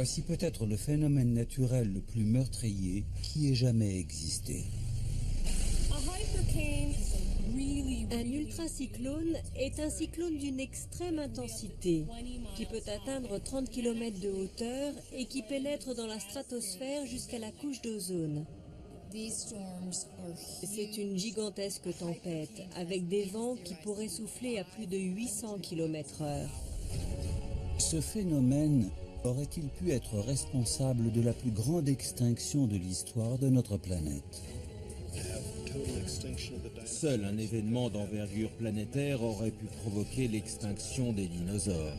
Voici peut-être le phénomène naturel le plus meurtrier qui ait jamais existé. Un ultracyclone est un cyclone d'une extrême intensité qui peut atteindre 30 km de hauteur et qui pénètre dans la stratosphère jusqu'à la couche d'ozone. C'est une gigantesque tempête avec des vents qui pourraient souffler à plus de 800 km/h. Ce phénomène aurait-il pu être responsable de la plus grande extinction de l'histoire de notre planète? Seul un événement d'envergure planétaire aurait pu provoquer l'extinction des dinosaures.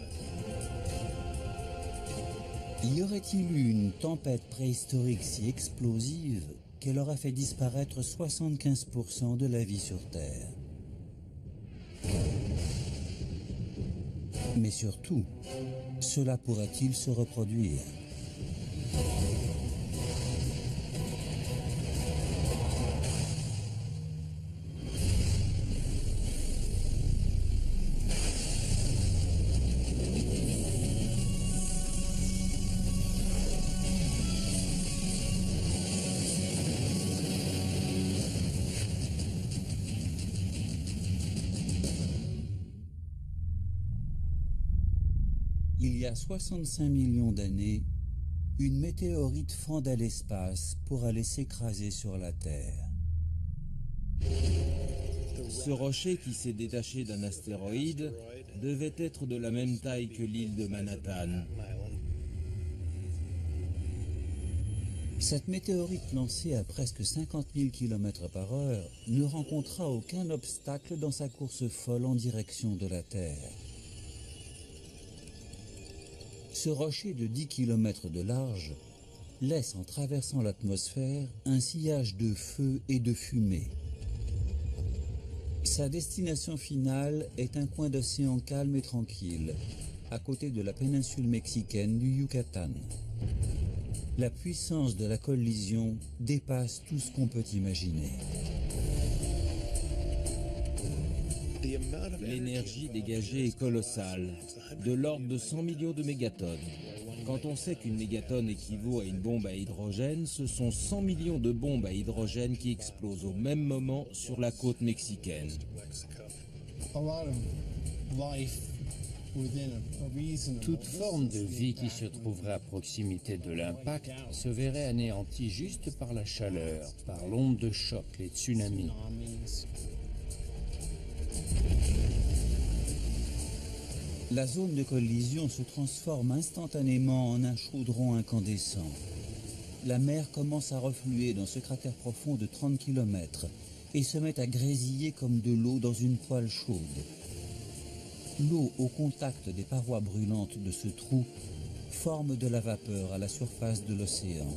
Y aurait-il eu une tempête préhistorique si explosive qu'elle aurait fait disparaître 75% de la vie sur Terre? Mais surtout, cela pourrait-il se reproduire? Il y a 65 millions d'années, une météorite fendait l'espace pour aller s'écraser sur la Terre. Ce rocher qui s'est détaché d'un astéroïde devait être de la même taille que l'île de Manhattan. Cette météorite lancée à presque 50 000 km/h ne rencontra aucun obstacle dans sa course folle en direction de la Terre. Ce rocher de 10 km de large laisse en traversant l'atmosphère un sillage de feu et de fumée. Sa destination finale est un coin d'océan calme et tranquille, à côté de la péninsule mexicaine du Yucatan. La puissance de la collision dépasse tout ce qu'on peut imaginer. L'énergie dégagée est colossale, de l'ordre de 100 millions de mégatonnes. Quand on sait qu'une mégatonne équivaut à une bombe à hydrogène, ce sont 100 millions de bombes à hydrogène qui explosent au même moment sur la côte mexicaine. Toute forme de vie qui se trouverait à proximité de l'impact se verrait anéantie juste par la chaleur, par l'onde de choc, les tsunamis. La zone de collision se transforme instantanément en un chaudron incandescent. La mer commence à refluer dans ce cratère profond de 30 km et se met à grésiller comme de l'eau dans une poêle chaude. L'eau au contact des parois brûlantes de ce trou forme de la vapeur à la surface de l'océan.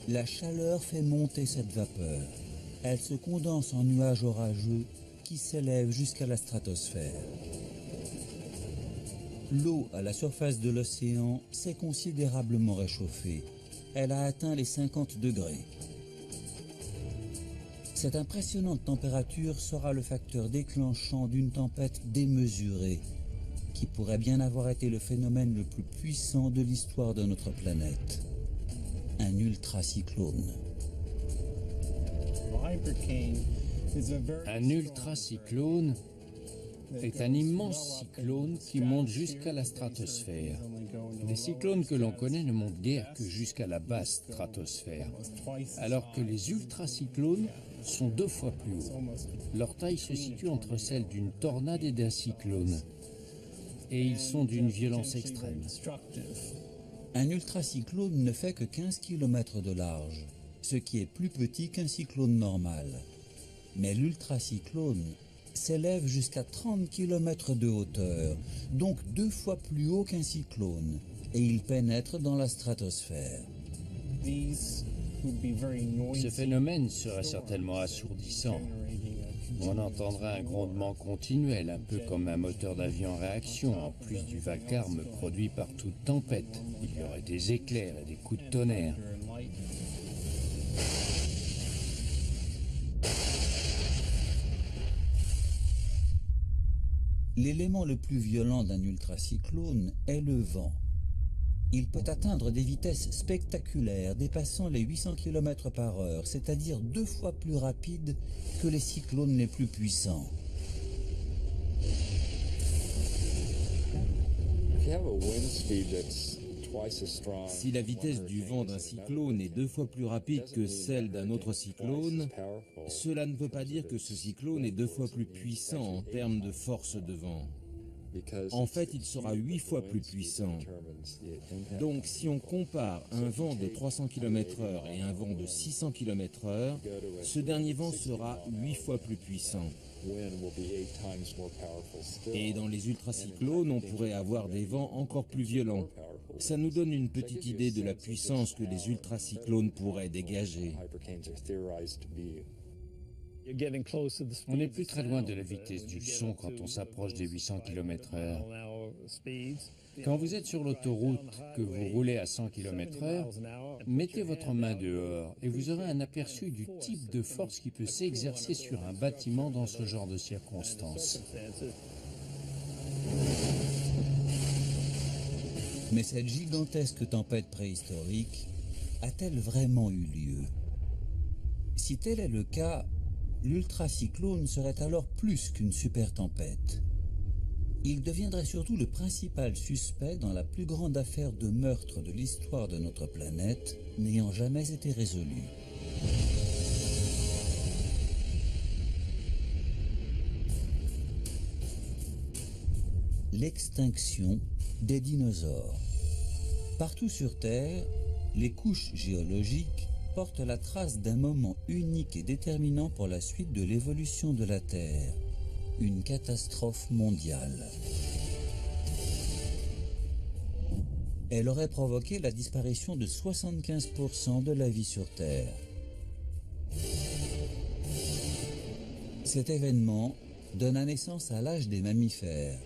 La chaleur fait monter cette vapeur. Elle se condense en nuages orageux qui s'élèvent jusqu'à la stratosphère. L'eau à la surface de l'océan s'est considérablement réchauffée. Elle a atteint les 50 degrés. Cette impressionnante température sera le facteur déclenchant d'une tempête démesurée, qui pourrait bien avoir été le phénomène le plus puissant de l'histoire de notre planète. Un ultracyclone. Un ultracyclone est un immense cyclone qui monte jusqu'à la stratosphère. Les cyclones que l'on connaît ne montent guère que jusqu'à la basse stratosphère, alors que les ultracyclones sont 2 fois plus hauts. Leur taille se situe entre celle d'une tornade et d'un cyclone, et ils sont d'une violence extrême. Un ultracyclone ne fait que 15 km de large, ce qui est plus petit qu'un cyclone normal. Mais l'ultracyclone s'élève jusqu'à 30 km de hauteur, donc 2 fois plus haut qu'un cyclone, et il pénètre dans la stratosphère. Ce phénomène serait certainement assourdissant. On entendra un grondement continuel, un peu comme un moteur d'avion en réaction, en plus du vacarme produit par toute tempête. Il y aurait des éclairs et des coups de tonnerre. L'élément le plus violent d'un ultracyclone est le vent. Il peut atteindre des vitesses spectaculaires dépassant les 800 km par heure, c'est-à-dire 2 fois plus rapide que les cyclones les plus puissants. Si la vitesse du vent d'un cyclone est 2 fois plus rapide que celle d'un autre cyclone, cela ne veut pas dire que ce cyclone est 2 fois plus puissant en termes de force de vent. En fait, il sera 8 fois plus puissant. Donc, si on compare un vent de 300 km/h et un vent de 600 km/h, ce dernier vent sera 8 fois plus puissant. Et dans les ultracyclones, on pourrait avoir des vents encore plus violents. Ça nous donne une petite idée de la puissance que les ultracyclones pourraient dégager. On n'est plus très loin de la vitesse du son quand on s'approche des 800 km/h. Quand vous êtes sur l'autoroute, que vous roulez à 100 km/h, mettez votre main dehors et vous aurez un aperçu du type de force qui peut s'exercer sur un bâtiment dans ce genre de circonstances. Mais cette gigantesque tempête préhistorique a-t-elle vraiment eu lieu? Si tel est le cas, l'ultracyclone serait alors plus qu'une super tempête. Il deviendrait surtout le principal suspect dans la plus grande affaire de meurtre de l'histoire de notre planète, n'ayant jamais été résolue. L'extinction des dinosaures. Partout sur Terre, les couches géologiques portent la trace d'un moment unique et déterminant pour la suite de l'évolution de la Terre, une catastrophe mondiale. Elle aurait provoqué la disparition de 75% de la vie sur Terre. Cet événement donna naissance à l'âge des mammifères,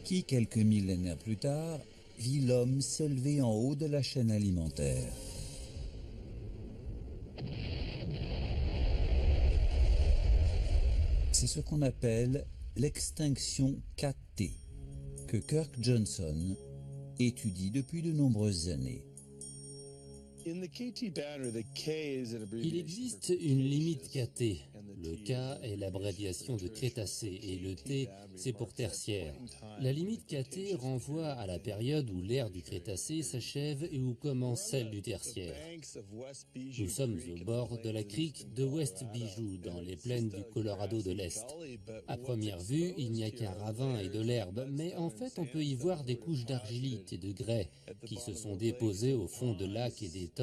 qui, quelques millénaires plus tard, vit l'homme s'élever en haut de la chaîne alimentaire. C'est ce qu'on appelle l'extinction KT, que Kirk Johnson étudie depuis de nombreuses années. Il existe une limite KT. Le K est l'abréviation de Crétacé et le T, c'est pour tertiaire. La limite KT renvoie à la période où l'ère du Crétacé s'achève et où commence celle du tertiaire. Nous sommes au bord de la crique de West Bijou, dans les plaines du Colorado de l'Est. À première vue, il n'y a qu'un ravin et de l'herbe, mais en fait on peut y voir des couches d'argilite et de grès qui se sont déposées au fond de lacs et d'étangs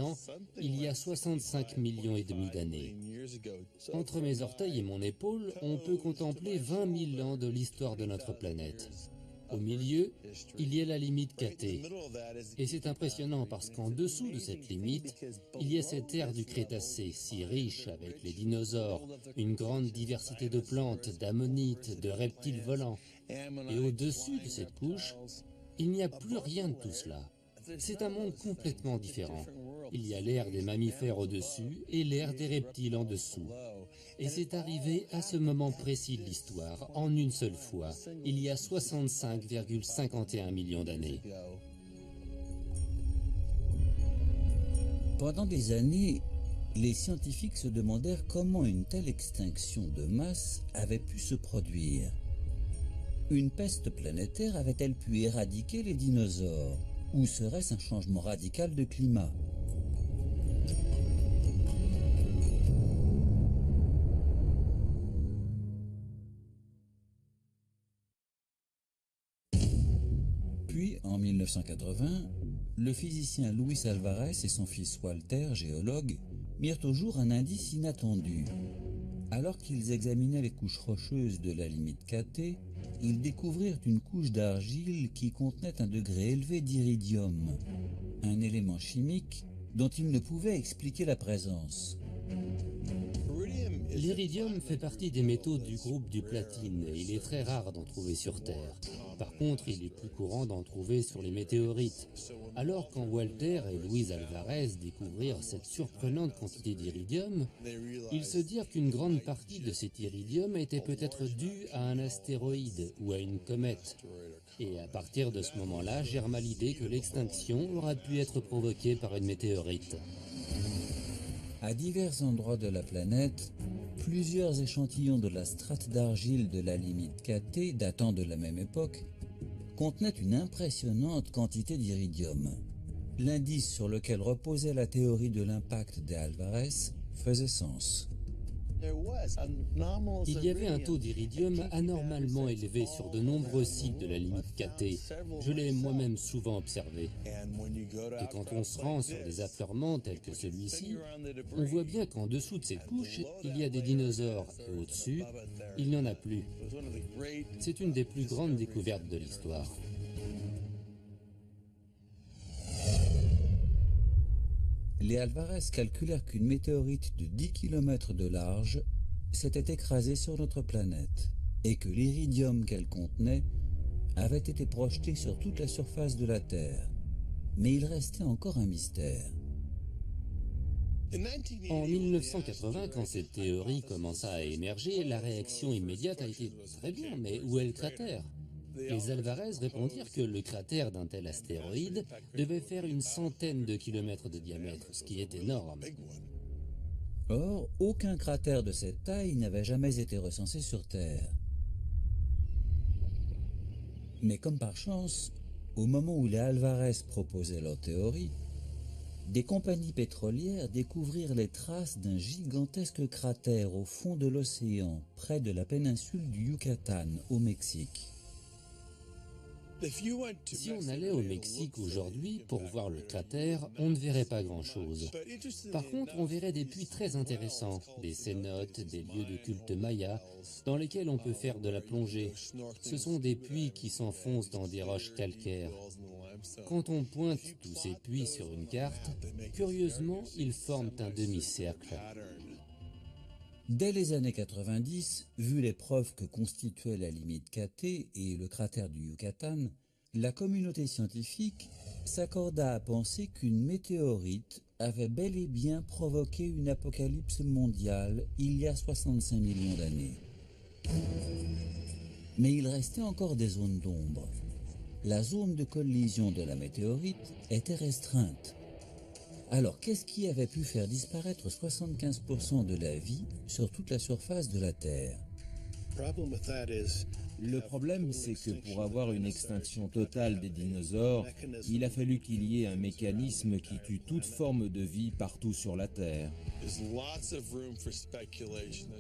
il y a 65 millions et demi d'années. Entre mes orteils et mon épaule, on peut contempler 20 000 ans de l'histoire de notre planète. Au milieu, il y a la limite KT. Et c'est impressionnant parce qu'en dessous de cette limite, il y a cette ère du Crétacé, si riche avec les dinosaures, une grande diversité de plantes, d'ammonites, de reptiles volants. Et au-dessus de cette couche, il n'y a plus rien de tout cela. C'est un monde complètement différent. Il y a l'ère des mammifères au-dessus et l'ère des reptiles en dessous. Et c'est arrivé à ce moment précis de l'histoire, en une seule fois, il y a 65,51 millions d'années. Pendant des années, les scientifiques se demandèrent comment une telle extinction de masse avait pu se produire. Une peste planétaire avait-elle pu éradiquer les dinosaures? Ou serait-ce un changement radical de climat? Puis, en 1980, le physicien Luis Alvarez et son fils Walter, géologue, mirent au jour un indice inattendu. Alors qu'ils examinaient les couches rocheuses de la limite KT, ils découvrirent une couche d'argile qui contenait un degré élevé d'iridium, un élément chimique dont ils ne pouvaient expliquer la présence. L'iridium fait partie des métaux du groupe du platine et il est très rare d'en trouver sur Terre. Par contre, il est plus courant d'en trouver sur les météorites. Alors quand Walter et Luis Alvarez découvrirent cette surprenante quantité d'iridium, ils se dirent qu'une grande partie de cet iridium était peut-être due à un astéroïde ou à une comète. Et à partir de ce moment-là, germa l'idée que l'extinction aurait pu être provoquée par une météorite. À divers endroits de la planète, plusieurs échantillons de la strate d'argile de la limite KT, datant de la même époque, contenaient une impressionnante quantité d'iridium. L'indice sur lequel reposait la théorie de l'impact des Alvarez faisait sens. Il y avait un taux d'iridium anormalement élevé sur de nombreux sites de la limite KT. Je l'ai moi-même souvent observé. Et quand on se rend sur des affleurements tels que celui-ci, on voit bien qu'en dessous de cette couche, il y a des dinosaures et au-dessus, il n'y en a plus. C'est une des plus grandes découvertes de l'histoire. Les Alvarez calculèrent qu'une météorite de 10 km de large s'était écrasée sur notre planète et que l'iridium qu'elle contenait avait été projeté sur toute la surface de la Terre. Mais il restait encore un mystère. En 1980, quand cette théorie commença à émerger, la réaction immédiate a été « Très bien, mais où est le cratère ?» Les Alvarez répondirent que le cratère d'un tel astéroïde devait faire une centaine de kilomètres de diamètre, ce qui est énorme. Or, aucun cratère de cette taille n'avait jamais été recensé sur Terre. Mais comme par chance, au moment où les Alvarez proposaient leur théorie, des compagnies pétrolières découvrirent les traces d'un gigantesque cratère au fond de l'océan, près de la péninsule du Yucatan, au Mexique. Si on allait au Mexique aujourd'hui pour voir le cratère, on ne verrait pas grand-chose. Par contre, on verrait des puits très intéressants, des cénotes, des lieux de culte maya, dans lesquels on peut faire de la plongée. Ce sont des puits qui s'enfoncent dans des roches calcaires. Quand on pointe tous ces puits sur une carte, curieusement, ils forment un demi-cercle. Dès les années 90, vu les preuves que constituaient la limite KT et le cratère du Yucatan, la communauté scientifique s'accorda à penser qu'une météorite avait bel et bien provoqué une apocalypse mondiale il y a 65 millions d'années. Mais il restait encore des zones d'ombre. La zone de collision de la météorite était restreinte. Alors, qu'est-ce qui avait pu faire disparaître 75% de la vie sur toute la surface de la Terre? Le problème, c'est que pour avoir une extinction totale des dinosaures, il a fallu qu'il y ait un mécanisme qui tue toute forme de vie partout sur la Terre.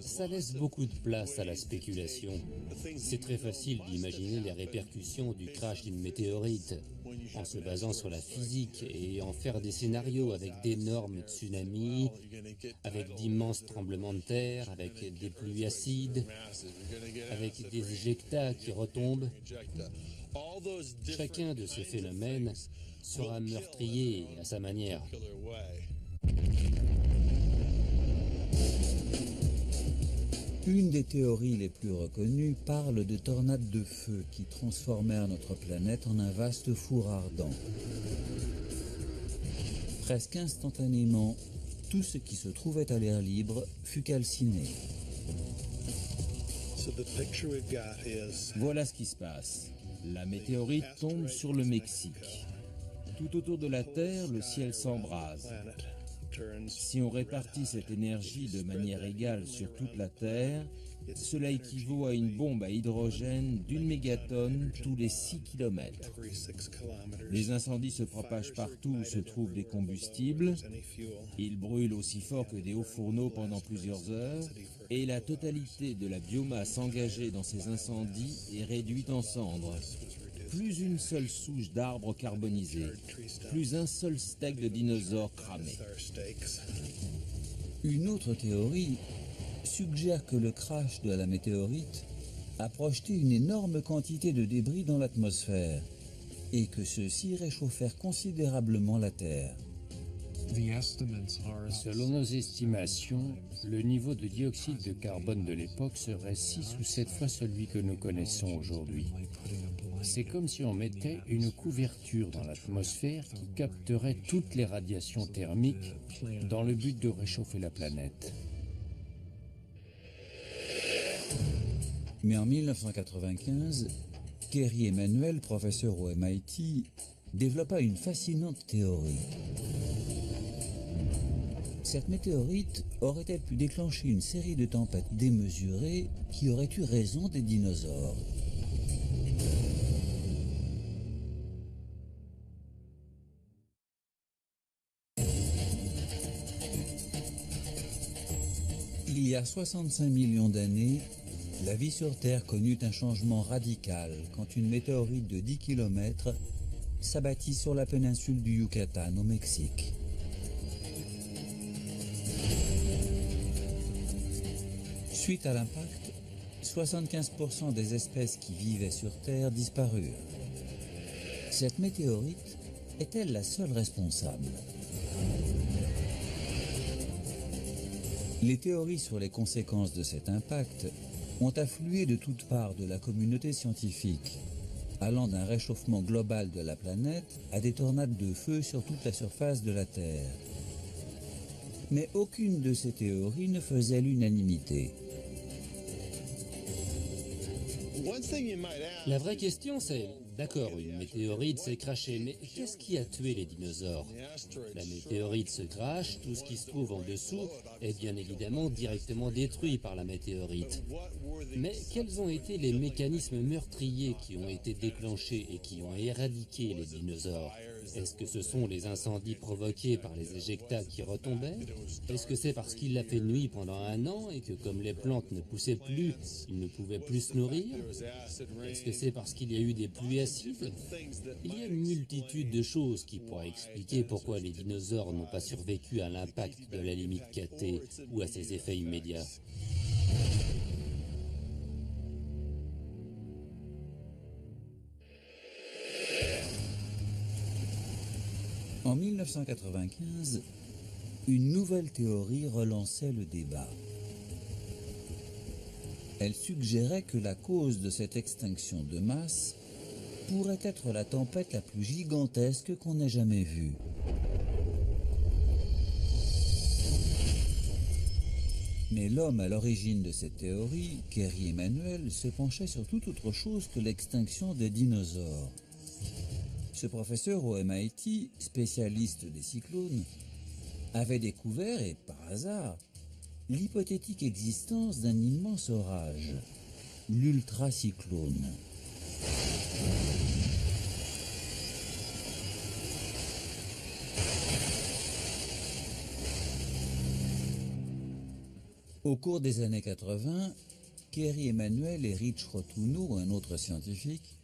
Ça laisse beaucoup de place à la spéculation. C'est très facile d'imaginer les répercussions du crash d'une météorite, en se basant sur la physique et en faire des scénarios avec d'énormes tsunamis, avec d'immenses tremblements de terre, avec des pluies acides, avec des éjectats qui retombent. Chacun de ces phénomènes sera meurtrier à sa manière. Une des théories les plus reconnues parle de tornades de feu qui transformèrent notre planète en un vaste four ardent. Presque instantanément, tout ce qui se trouvait à l'air libre fut calciné. Voilà ce qui se passe. La météorite tombe sur le Mexique. Tout autour de la Terre, le ciel s'embrase. Si on répartit cette énergie de manière égale sur toute la Terre, cela équivaut à une bombe à hydrogène d'une mégatonne tous les 6 km. Les incendies se propagent partout où se trouvent des combustibles. Ils brûlent aussi fort que des hauts fourneaux pendant plusieurs heures. Et la totalité de la biomasse engagée dans ces incendies est réduite en cendres. Plus une seule souche d'arbres carbonisés, plus un seul steak de dinosaures cramé. Une autre théorie suggère que le crash de la météorite a projeté une énorme quantité de débris dans l'atmosphère et que ceux-ci réchauffèrent considérablement la Terre. Selon nos estimations, le niveau de dioxyde de carbone de l'époque serait 6 ou 7 fois celui que nous connaissons aujourd'hui. C'est comme si on mettait une couverture dans l'atmosphère qui capterait toutes les radiations thermiques dans le but de réchauffer la planète. Mais en 1995, Kerry Emanuel, professeur au MIT, développa une fascinante théorie. Cette météorite aurait-elle pu déclencher une série de tempêtes démesurées qui auraient eu raison des dinosaures? Il y a 65 millions d'années, la vie sur Terre connut un changement radical quand une météorite de 10 km s'abattit sur la péninsule du Yucatan au Mexique. Suite à l'impact, 75% des espèces qui vivaient sur Terre disparurent. Cette météorite est-elle la seule responsable? Les théories sur les conséquences de cet impact ont afflué de toutes parts de la communauté scientifique, allant d'un réchauffement global de la planète à des tornades de feu sur toute la surface de la Terre. Mais aucune de ces théories ne faisait l'unanimité. La vraie question c'est, d'accord, une météorite s'est crashée, mais qu'est-ce qui a tué les dinosaures? La météorite se crache, tout ce qui se trouve en dessous est bien évidemment directement détruit par la météorite. Mais quels ont été les mécanismes meurtriers qui ont été déclenchés et qui ont éradiqué les dinosaures? Est-ce que ce sont les incendies provoqués par les éjectats qui retombaient? Est-ce que c'est parce qu'il a fait nuit pendant un an et que comme les plantes ne poussaient plus, ils ne pouvaient plus se nourrir? Est-ce que c'est parce qu'il y a eu des pluies acides? Il y a une multitude de choses qui pourraient expliquer pourquoi les dinosaures n'ont pas survécu à l'impact de la limite KT ou à ses effets immédiats. En 1995, une nouvelle théorie relançait le débat. Elle suggérait que la cause de cette extinction de masse pourrait être la tempête la plus gigantesque qu'on ait jamais vue. Mais l'homme à l'origine de cette théorie, Kerry Emanuel, se penchait sur toute autre chose que l'extinction des dinosaures. Ce professeur au MIT, spécialiste des cyclones, avait découvert, et par hasard, l'hypothétique existence d'un immense orage, l'ultracyclone. Au cours des années 80, Kerry Emanuel et Rich Rotuno, un autre scientifique,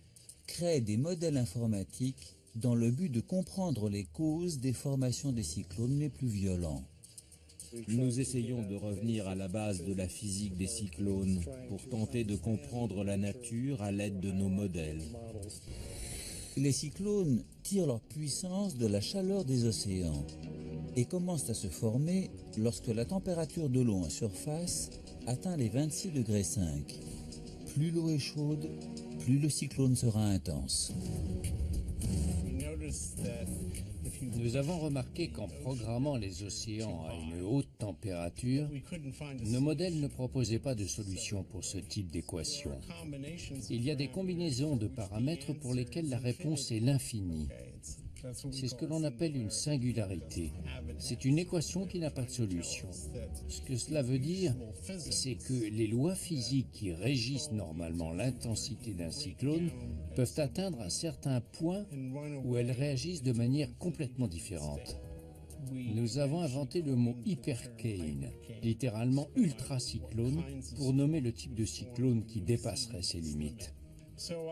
créent des modèles informatiques dans le but de comprendre les causes des formations des cyclones les plus violents. Nous essayons de revenir à la base de la physique des cyclones pour tenter de comprendre la nature à l'aide de nos modèles. Les cyclones tirent leur puissance de la chaleur des océans et commencent à se former lorsque la température de l'eau en surface atteint les 26,5 degrés. Plus l'eau est chaude, plus le cyclone sera intense. Nous avons remarqué qu'en programmant les océans à une haute température, nos modèles ne proposaient pas de solution pour ce type d'équation. Il y a des combinaisons de paramètres pour lesquelles la réponse est l'infini. C'est ce que l'on appelle une singularité. C'est une équation qui n'a pas de solution. Ce que cela veut dire, c'est que les lois physiques qui régissent normalement l'intensité d'un cyclone peuvent atteindre un certain point où elles réagissent de manière complètement différente. Nous avons inventé le mot hypercane, littéralement ultracyclone, pour nommer le type de cyclone qui dépasserait ses limites.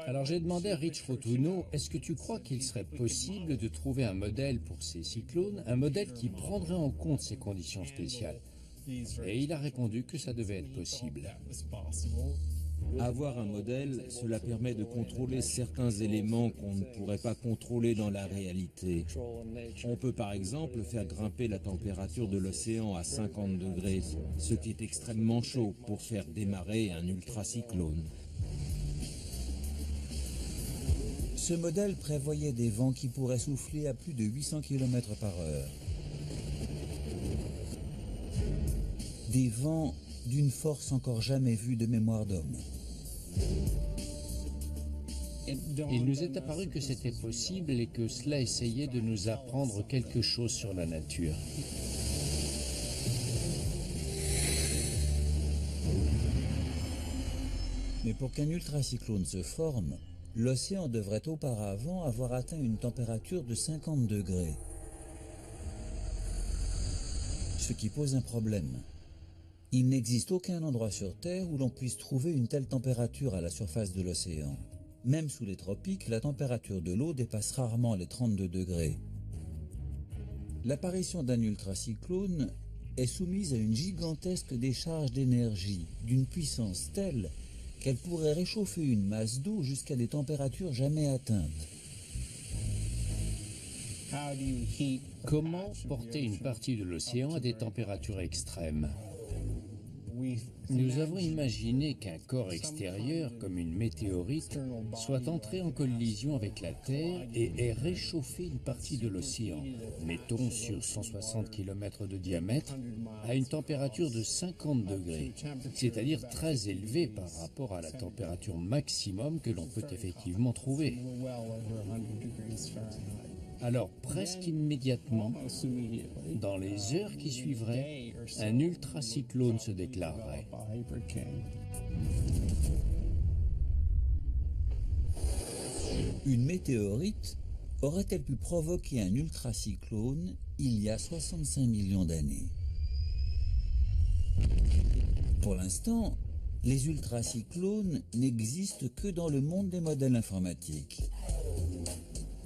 Alors j'ai demandé à Rich Rotuno, est-ce que tu crois qu'il serait possible de trouver un modèle pour ces cyclones, un modèle qui prendrait en compte ces conditions spéciales? Et il a répondu que ça devait être possible. Avoir un modèle, cela permet de contrôler certains éléments qu'on ne pourrait pas contrôler dans la réalité. On peut par exemple faire grimper la température de l'océan à 50 degrés, ce qui est extrêmement chaud pour faire démarrer un ultracyclone. Ce modèle prévoyait des vents qui pourraient souffler à plus de 800 km par heure. Des vents d'une force encore jamais vue de mémoire d'homme. Il nous est apparu que c'était possible et que cela essayait de nous apprendre quelque chose sur la nature. Mais pour qu'un ultracyclone se forme, l'océan devrait auparavant avoir atteint une température de 50 degrés. Ce qui pose un problème. Il n'existe aucun endroit sur Terre où l'on puisse trouver une telle température à la surface de l'océan. Même sous les tropiques, la température de l'eau dépasse rarement les 32 degrés. L'apparition d'un ultracyclone est soumise à une gigantesque décharge d'énergie, d'une puissance telle qu'elle pourrait réchauffer une masse d'eau jusqu'à des températures jamais atteintes. Comment porter une partie de l'océan à des températures extrêmes ? Nous avons imaginé qu'un corps extérieur, comme une météorite, soit entré en collision avec la Terre et ait réchauffé une partie de l'océan, mettons sur 160 km de diamètre, à une température de 50 degrés, c'est-à-dire très élevée par rapport à la température maximum que l'on peut effectivement trouver. Alors, presque immédiatement, dans les heures qui suivraient, un ultracyclone se déclarerait. Une météorite aurait-elle pu provoquer un ultracyclone il y a 65 millions d'années? Pour l'instant, les ultracyclones n'existent que dans le monde des modèles informatiques.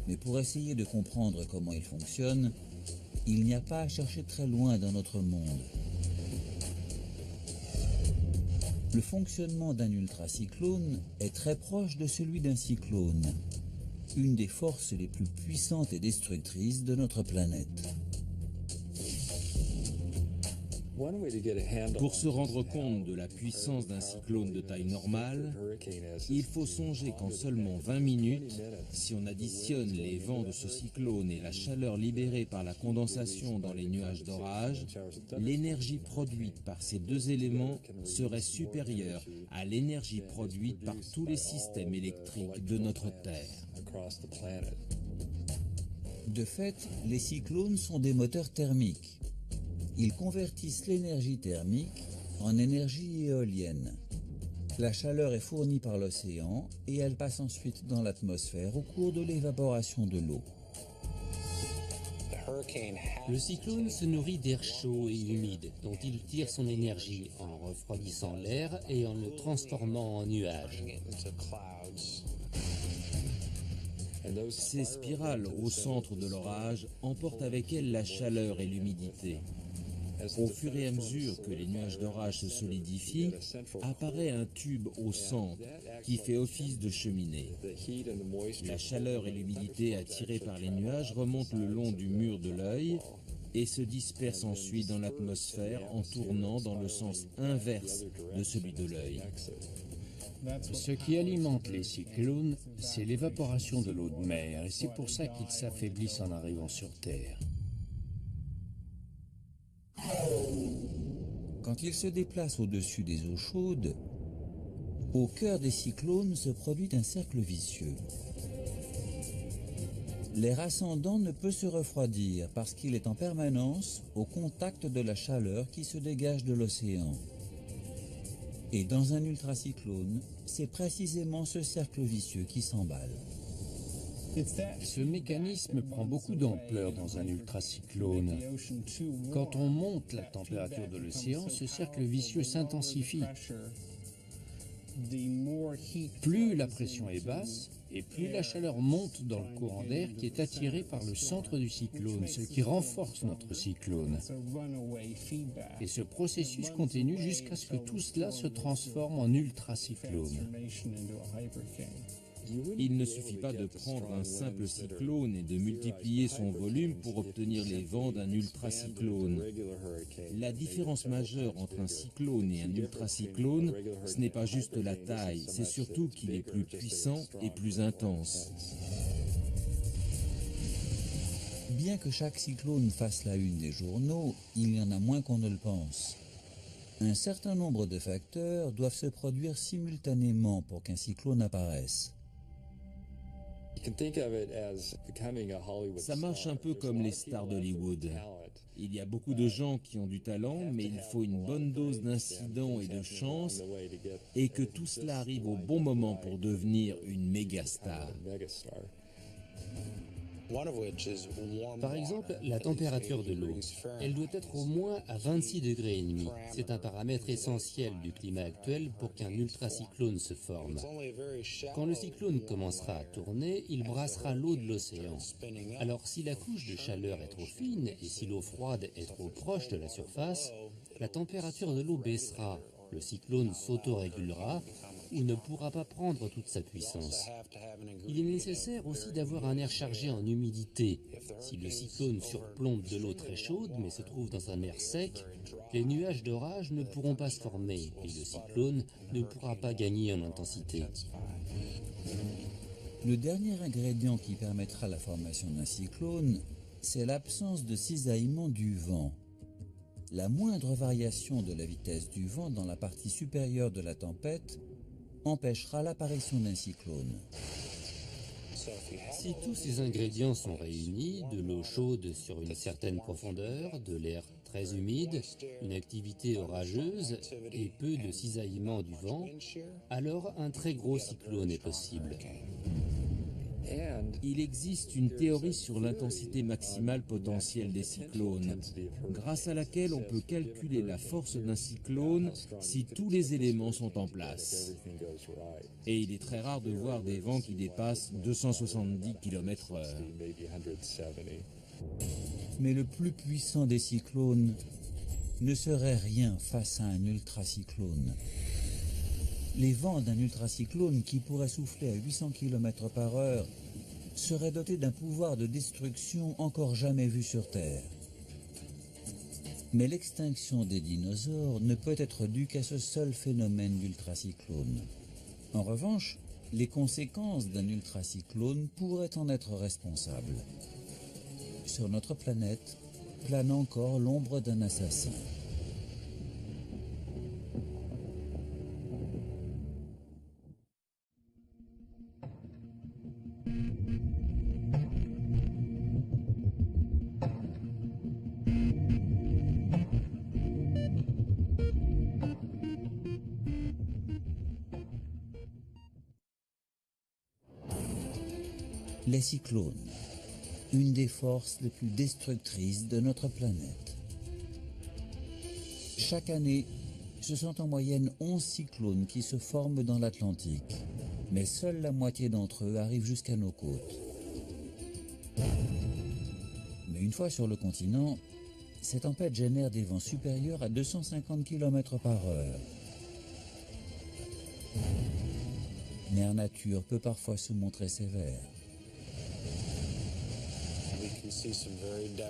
Mais pour essayer de comprendre comment ils fonctionnent, il n'y a pas à chercher très loin dans notre monde. Le fonctionnement d'un ultracyclone est très proche de celui d'un cyclone, une des forces les plus puissantes et destructrices de notre planète. Pour se rendre compte de la puissance d'un cyclone de taille normale, il faut songer qu'en seulement 20 minutes, si on additionne les vents de ce cyclone et la chaleur libérée par la condensation dans les nuages d'orage, l'énergie produite par ces deux éléments serait supérieure à l'énergie produite par tous les systèmes électriques de notre Terre. De fait, les cyclones sont des moteurs thermiques. Ils convertissent l'énergie thermique en énergie éolienne. La chaleur est fournie par l'océan et elle passe ensuite dans l'atmosphère au cours de l'évaporation de l'eau. Le cyclone se nourrit d'air chaud et humide dont il tire son énergie en refroidissant l'air et en le transformant en nuages. Ces spirales au centre de l'orage emportent avec elles la chaleur et l'humidité. Au fur et à mesure que les nuages d'orage se solidifient, apparaît un tube au centre qui fait office de cheminée. La chaleur et l'humidité attirées par les nuages remontent le long du mur de l'œil et se dispersent ensuite dans l'atmosphère en tournant dans le sens inverse de celui de l'œil. Ce qui alimente les cyclones, c'est l'évaporation de l'eau de mer, et c'est pour ça qu'ils s'affaiblissent en arrivant sur Terre. Quand ils se déplacent au-dessus des eaux chaudes, au cœur des cyclones se produit un cercle vicieux. L'air ascendant ne peut se refroidir parce qu'il est en permanence au contact de la chaleur qui se dégage de l'océan. Et dans un ultracyclone, c'est précisément ce cercle vicieux qui s'emballe. Ce mécanisme prend beaucoup d'ampleur dans un ultracyclone. Quand on monte la température de l'océan, ce cercle vicieux s'intensifie. Plus la pression est basse, et plus la chaleur monte dans le courant d'air qui est attiré par le centre du cyclone, ce qui renforce notre cyclone. Et ce processus continue jusqu'à ce que tout cela se transforme en ultracyclone. Il ne suffit pas de prendre un simple cyclone et de multiplier son volume pour obtenir les vents d'un ultracyclone. La différence majeure entre un cyclone et un ultracyclone, ce n'est pas juste la taille, c'est surtout qu'il est plus puissant et plus intense. Bien que chaque cyclone fasse la une des journaux, il y en a moins qu'on ne le pense. Un certain nombre de facteurs doivent se produire simultanément pour qu'un cyclone apparaisse. Ça marche un peu comme les stars d'Hollywood. Il y a beaucoup de gens qui ont du talent, mais il faut une bonne dose d'incidents et de chance, et que tout cela arrive au bon moment pour devenir une méga star. Par exemple, la température de l'eau. Elle doit être au moins à 26 degrés et demi. C'est un paramètre essentiel du climat actuel pour qu'un ultracyclone se forme. Quand le cyclone commencera à tourner, il brassera l'eau de l'océan. Alors si la couche de chaleur est trop fine et si l'eau froide est trop proche de la surface, la température de l'eau baissera. Le cyclone s'autorégulera ou ne pourra pas prendre toute sa puissance. Il est nécessaire aussi d'avoir un air chargé en humidité. Si le cyclone surplombe de l'eau très chaude mais se trouve dans un air sec, les nuages d'orage ne pourront pas se former et le cyclone ne pourra pas gagner en intensité. Le dernier ingrédient qui permettra la formation d'un cyclone, c'est l'absence de cisaillement du vent. La moindre variation de la vitesse du vent dans la partie supérieure de la tempête empêchera l'apparition d'un cyclone. Si tous ces ingrédients sont réunis, de l'eau chaude sur une certaine profondeur, de l'air très humide, une activité orageuse et peu de cisaillement du vent, alors un très gros cyclone est possible. Il existe une théorie sur l'intensité maximale potentielle des cyclones, grâce à laquelle on peut calculer la force d'un cyclone si tous les éléments sont en place. Et il est très rare de voir des vents qui dépassent 270 km/h. Mais le plus puissant des cyclones ne serait rien face à un ultracyclone. Les vents d'un ultracyclone qui pourrait souffler à 800 km/h seraient dotés d'un pouvoir de destruction encore jamais vu sur Terre. Mais l'extinction des dinosaures ne peut être due qu'à ce seul phénomène d'ultracyclone. En revanche, les conséquences d'un ultracyclone pourraient en être responsables. Sur notre planète plane encore l'ombre d'un assassin. Les cyclones, une des forces les plus destructrices de notre planète. Chaque année, ce sont en moyenne 11 cyclones qui se forment dans l'Atlantique, mais seule la moitié d'entre eux arrivent jusqu'à nos côtes. Mais une fois sur le continent, ces tempêtes génèrent des vents supérieurs à 250 km/h. Mère Nature peut parfois se montrer sévère.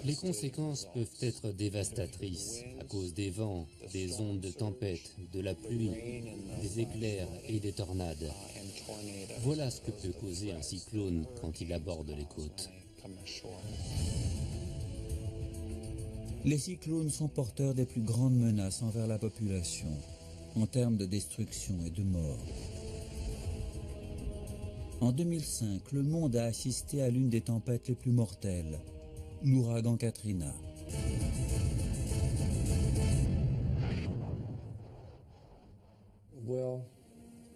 Les conséquences peuvent être dévastatrices à cause des vents, des ondes de tempête, de la pluie, des éclairs et des tornades. Voilà ce que peut causer un cyclone quand il aborde les côtes. Les cyclones sont porteurs des plus grandes menaces envers la population, en termes de destruction et de mort. En 2005, le monde a assisté à l'une des tempêtes les plus mortelles, l'ouragan Katrina.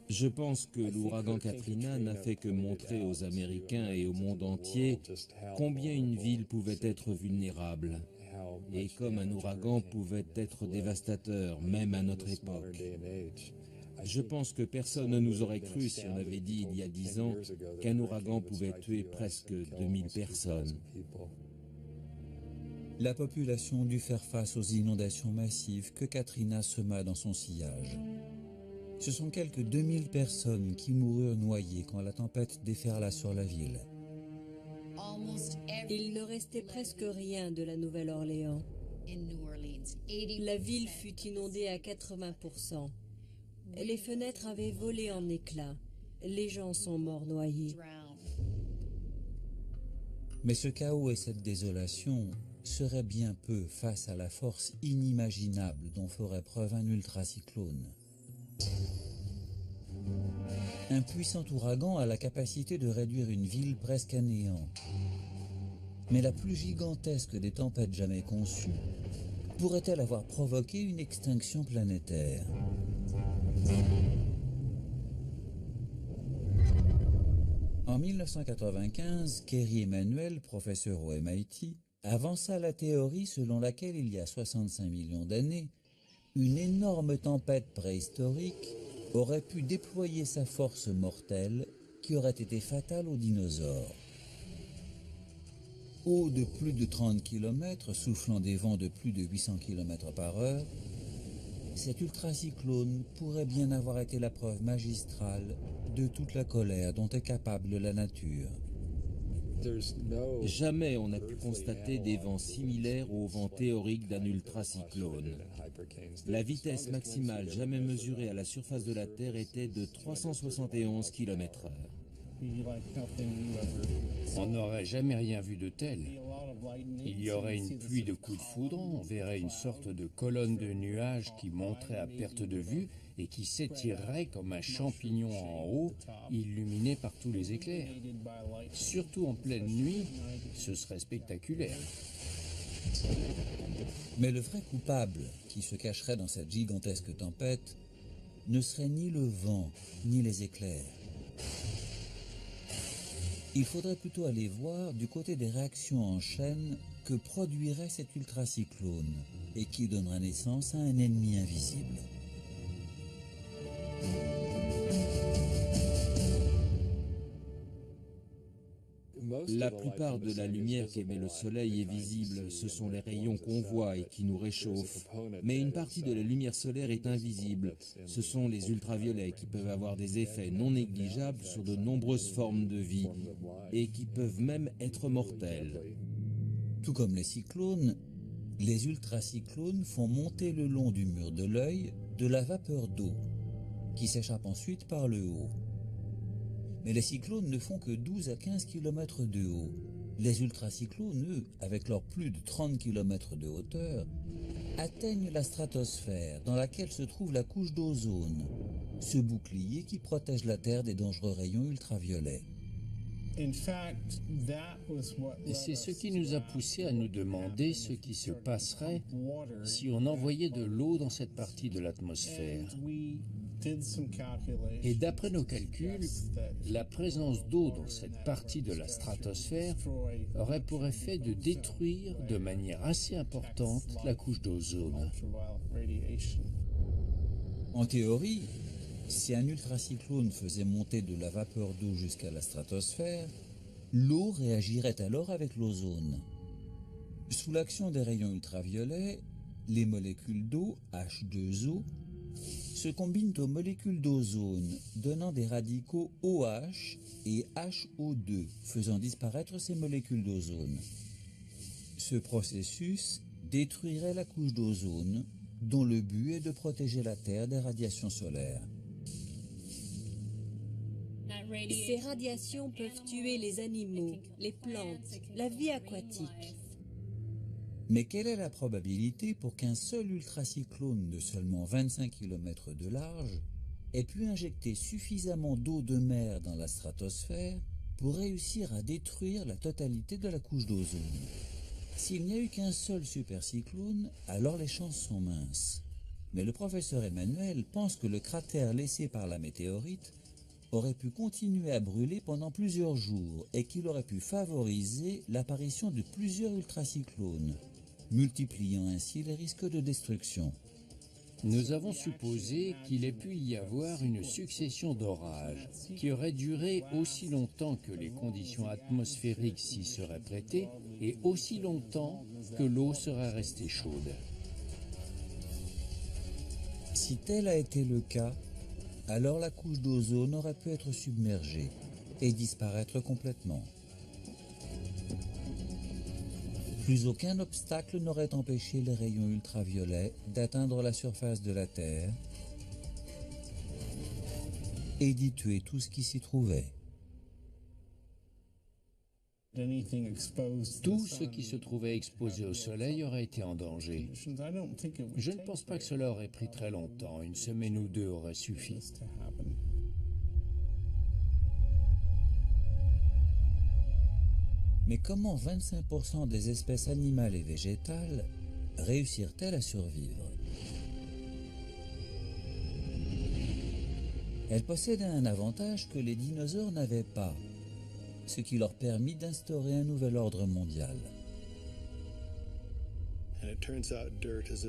Je pense que l'ouragan Katrina n'a fait que montrer aux Américains et au monde entier combien une ville pouvait être vulnérable et comme un ouragan pouvait être dévastateur, même à notre époque. Je pense que personne ne nous aurait cru si on avait dit il y a 10 ans qu'un ouragan pouvait tuer presque 2000 personnes. La population dut faire face aux inondations massives que Katrina sema dans son sillage. Ce sont quelques 2000 personnes qui moururent noyées quand la tempête déferla sur la ville. Il ne restait presque rien de la Nouvelle-Orléans. La ville fut inondée à 80%. Les fenêtres avaient volé en éclats. Les gens sont morts noyés. Mais ce chaos et cette désolation seraient bien peu face à la force inimaginable dont ferait preuve un ultracyclone. Un puissant ouragan a la capacité de réduire une ville presque à néant. Mais la plus gigantesque des tempêtes jamais conçues pourrait-elle avoir provoqué une extinction planétaire? En 1995, Kerry Emanuel, professeur au MIT, avança la théorie selon laquelle il y a 65 millions d'années, une énorme tempête préhistorique aurait pu déployer sa force mortelle qui aurait été fatale aux dinosaures. Haut de plus de 30 km, soufflant des vents de plus de 800 km par heure, cet ultracyclone pourrait bien avoir été la preuve magistrale de toute la colère dont est capable la nature. Jamais on n'a pu constater des vents similaires aux vents théoriques d'un ultracyclone. La vitesse maximale jamais mesurée à la surface de la Terre était de 371 km/h. On n'aurait jamais rien vu de tel. Il y aurait une pluie de coups de foudre, on verrait une sorte de colonne de nuages qui monterait à perte de vue et qui s'étirerait comme un champignon en haut, illuminé par tous les éclairs. Surtout en pleine nuit, ce serait spectaculaire. Mais le vrai coupable qui se cacherait dans cette gigantesque tempête ne serait ni le vent, ni les éclairs. Il faudrait plutôt aller voir du côté des réactions en chaîne que produirait cet ultracyclone et qui donnerait naissance à un ennemi invisible. La plupart de la lumière qu'émet le soleil est visible, ce sont les rayons qu'on voit et qui nous réchauffent. Mais une partie de la lumière solaire est invisible, ce sont les ultraviolets qui peuvent avoir des effets non négligeables sur de nombreuses formes de vie et qui peuvent même être mortels. Tout comme les cyclones, les ultracyclones font monter le long du mur de l'œil de la vapeur d'eau qui s'échappe ensuite par le haut. Mais les cyclones ne font que 12 à 15 km de haut. Les ultracyclones, eux, avec leurs plus de 30 km de hauteur, atteignent la stratosphère dans laquelle se trouve la couche d'ozone, ce bouclier qui protège la Terre des dangereux rayons ultraviolets. Et c'est ce qui nous a poussé à nous demander ce qui se passerait si on envoyait de l'eau dans cette partie de l'atmosphère. Et d'après nos calculs, la présence d'eau dans cette partie de la stratosphère aurait pour effet de détruire de manière assez importante la couche d'ozone. En théorie, si un ultracyclone faisait monter de la vapeur d'eau jusqu'à la stratosphère, l'eau réagirait alors avec l'ozone. Sous l'action des rayons ultraviolets, les molécules d'eau, H2O, se combinent aux molécules d'ozone, donnant des radicaux OH et HO2, faisant disparaître ces molécules d'ozone. Ce processus détruirait la couche d'ozone, dont le but est de protéger la Terre des radiations solaires. Ces radiations peuvent tuer les animaux, les plantes, la vie aquatique. Mais quelle est la probabilité pour qu'un seul ultracyclone de seulement 25 km de large ait pu injecter suffisamment d'eau de mer dans la stratosphère pour réussir à détruire la totalité de la couche d'ozone? S'il n'y a eu qu'un seul supercyclone, alors les chances sont minces. Mais le professeur Emanuel pense que le cratère laissé par la météorite aurait pu continuer à brûler pendant plusieurs jours et qu'il aurait pu favoriser l'apparition de plusieurs ultracyclones, multipliant ainsi les risques de destruction. Nous avons supposé qu'il ait pu y avoir une succession d'orages qui auraient duré aussi longtemps que les conditions atmosphériques s'y seraient prêtées et aussi longtemps que l'eau serait restée chaude. Si tel a été le cas, alors la couche d'ozone aurait pu être submergée et disparaître complètement. Plus aucun obstacle n'aurait empêché les rayons ultraviolets d'atteindre la surface de la Terre et d'y tuer tout ce qui s'y trouvait. Tout ce qui se trouvait exposé au soleil aurait été en danger. Je ne pense pas que cela aurait pris très longtemps. Une semaine ou deux aurait suffi. Mais comment 25% des espèces animales et végétales réussirent-elles à survivre? Elles possédaient un avantage que les dinosaures n'avaient pas, ce qui leur permit d'instaurer un nouvel ordre mondial.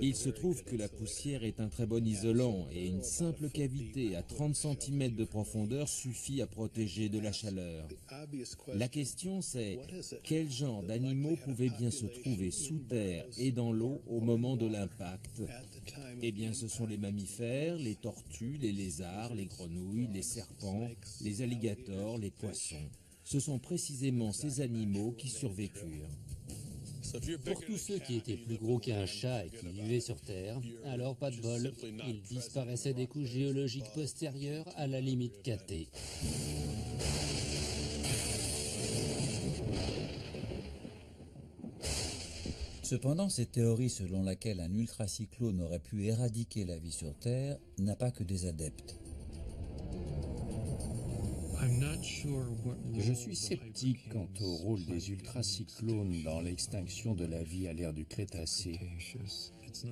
Il se trouve que la poussière est un très bon isolant et une simple cavité à 30 cm de profondeur suffit à protéger de la chaleur. La question c'est, quel genre d'animaux pouvaient bien se trouver sous terre et dans l'eau au moment de l'impact? Eh bien ce sont les mammifères, les tortues, les lézards, les grenouilles, les serpents, les alligators, les poissons. Ce sont précisément ces animaux qui survécurent. Pour tous ceux qui étaient plus gros qu'un chat et qui vivaient sur Terre, alors pas de bol, ils disparaissaient des couches géologiques postérieures à la limite KT. Cependant, cette théorie selon laquelle un ultracyclone aurait pu éradiquer la vie sur Terre n'a pas que des adeptes. Je suis sceptique quant au rôle des ultracyclones dans l'extinction de la vie à l'ère du Crétacé.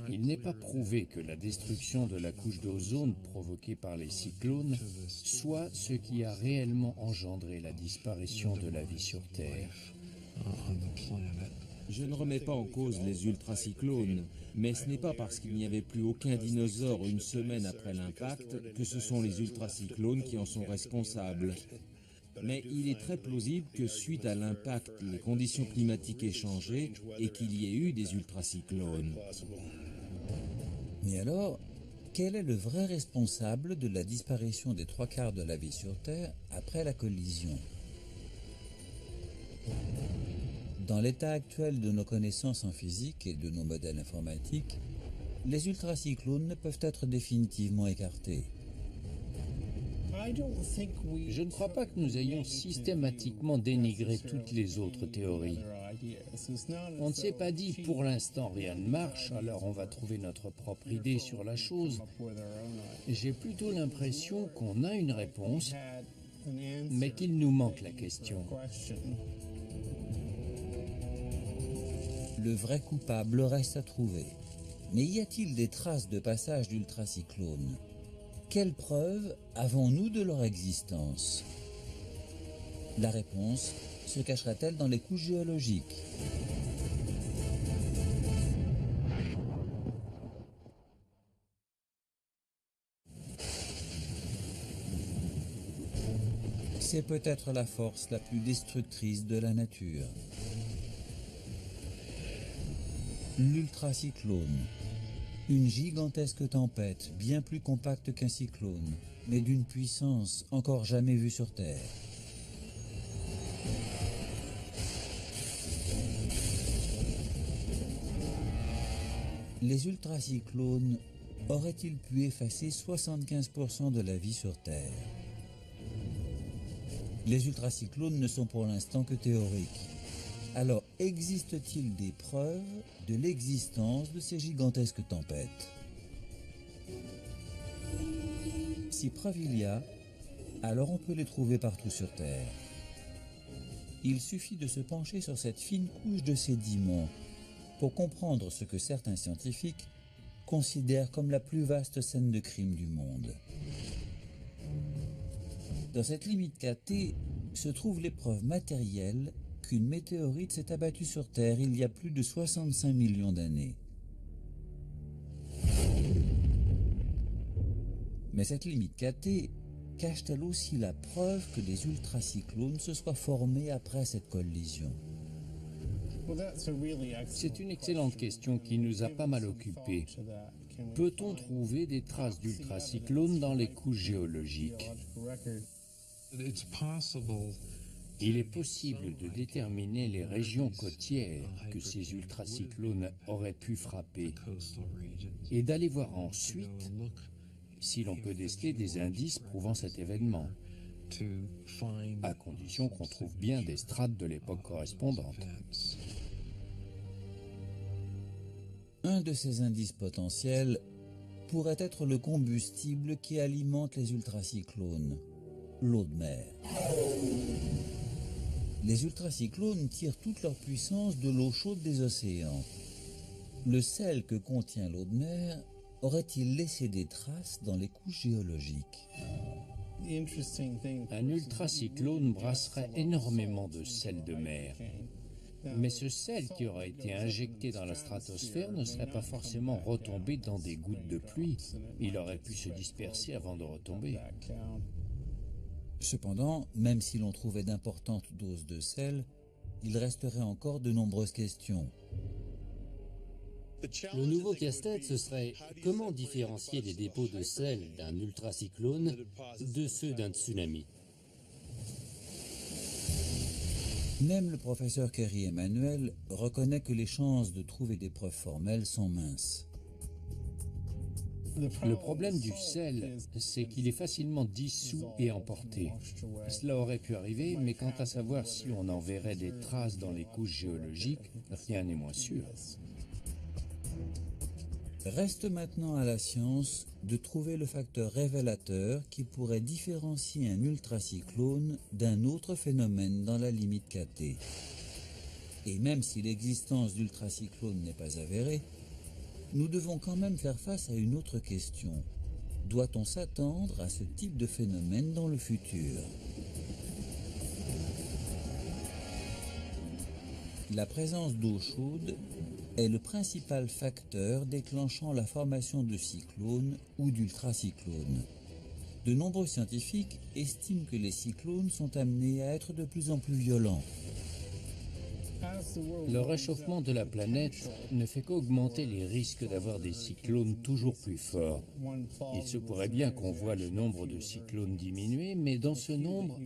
Il n'est pas prouvé que la destruction de la couche d'ozone provoquée par les cyclones soit ce qui a réellement engendré la disparition de la vie sur Terre. Je ne remets pas en cause les ultracyclones, mais ce n'est pas parce qu'il n'y avait plus aucun dinosaure une semaine après l'impact que ce sont les ultracyclones qui en sont responsables. Mais il est très plausible que suite à l'impact, les conditions climatiques aient changé et qu'il y ait eu des ultracyclones. Mais alors, quel est le vrai responsable de la disparition des 3/4 de la vie sur Terre après la collision? Dans l'état actuel de nos connaissances en physique et de nos modèles informatiques, les ultracyclones ne peuvent être définitivement écartés. Je ne crois pas que nous ayons systématiquement dénigré toutes les autres théories. On ne s'est pas dit pour l'instant rien ne marche, alors on va trouver notre propre idée sur la chose. J'ai plutôt l'impression qu'on a une réponse, mais qu'il nous manque la question. Le vrai coupable reste à trouver. Mais y a-t-il des traces de passage d'ultracyclones? Quelles preuves avons-nous de leur existence? La réponse se cachera-t-elle dans les couches géologiques? C'est peut-être la force la plus destructrice de la nature. L'ultracyclone, une gigantesque tempête bien plus compacte qu'un cyclone, mais d'une puissance encore jamais vue sur Terre. Les ultracyclones auraient-ils pu effacer 75% de la vie sur Terre? Les ultracyclones ne sont pour l'instant que théoriques. Alors, existe-t-il des preuves de l'existence de ces gigantesques tempêtes? Si preuve il y a, alors on peut les trouver partout sur Terre. Il suffit de se pencher sur cette fine couche de sédiments pour comprendre ce que certains scientifiques considèrent comme la plus vaste scène de crime du monde. Dans cette limite KT se trouvent les preuves matérielles qu'une météorite s'est abattue sur Terre il y a plus de 65 millions d'années. Mais cette limite KT cache-t-elle aussi la preuve que des ultracyclones se soient formés après cette collision? C'est une excellente question qui nous a pas mal occupés. Peut-on trouver des traces d'ultracyclones dans les couches géologiques? Il est possible de déterminer les régions côtières que ces ultracyclones auraient pu frapper et d'aller voir ensuite si l'on peut déceler des indices prouvant cet événement, à condition qu'on trouve bien des strates de l'époque correspondante. Un de ces indices potentiels pourrait être le combustible qui alimente les ultracyclones, l'eau de mer. Les ultracyclones tirent toute leur puissance de l'eau chaude des océans. Le sel que contient l'eau de mer aurait-il laissé des traces dans les couches géologiques? Un ultracyclone brasserait énormément de sel de mer. Mais ce sel qui aurait été injecté dans la stratosphère ne serait pas forcément retombé dans des gouttes de pluie. Il aurait pu se disperser avant de retomber. Cependant, même si l'on trouvait d'importantes doses de sel, il resterait encore de nombreuses questions. Le nouveau casse-tête, ce serait comment différencier les dépôts de sel d'un ultracyclone de ceux d'un tsunami. Même le professeur Kerry Emmanuel reconnaît que les chances de trouver des preuves formelles sont minces. Le problème du sel, c'est qu'il est facilement dissous et emporté. Cela aurait pu arriver, mais quant à savoir si on en verrait des traces dans les couches géologiques, rien n'est moins sûr. Reste maintenant à la science de trouver le facteur révélateur qui pourrait différencier un ultracyclone d'un autre phénomène dans la limite KT. Et même si l'existence d'ultracyclones n'est pas avérée, nous devons quand même faire face à une autre question. Doit-on s'attendre à ce type de phénomène dans le futur? La présence d'eau chaude est le principal facteur déclenchant la formation de cyclones ou d'ultracyclones. De nombreux scientifiques estiment que les cyclones sont amenés à être de plus en plus violents. Le réchauffement de la planète ne fait qu'augmenter les risques d'avoir des cyclones toujours plus forts. Il se pourrait bien qu'on voit le nombre de cyclones diminuer, mais dans ce nombre,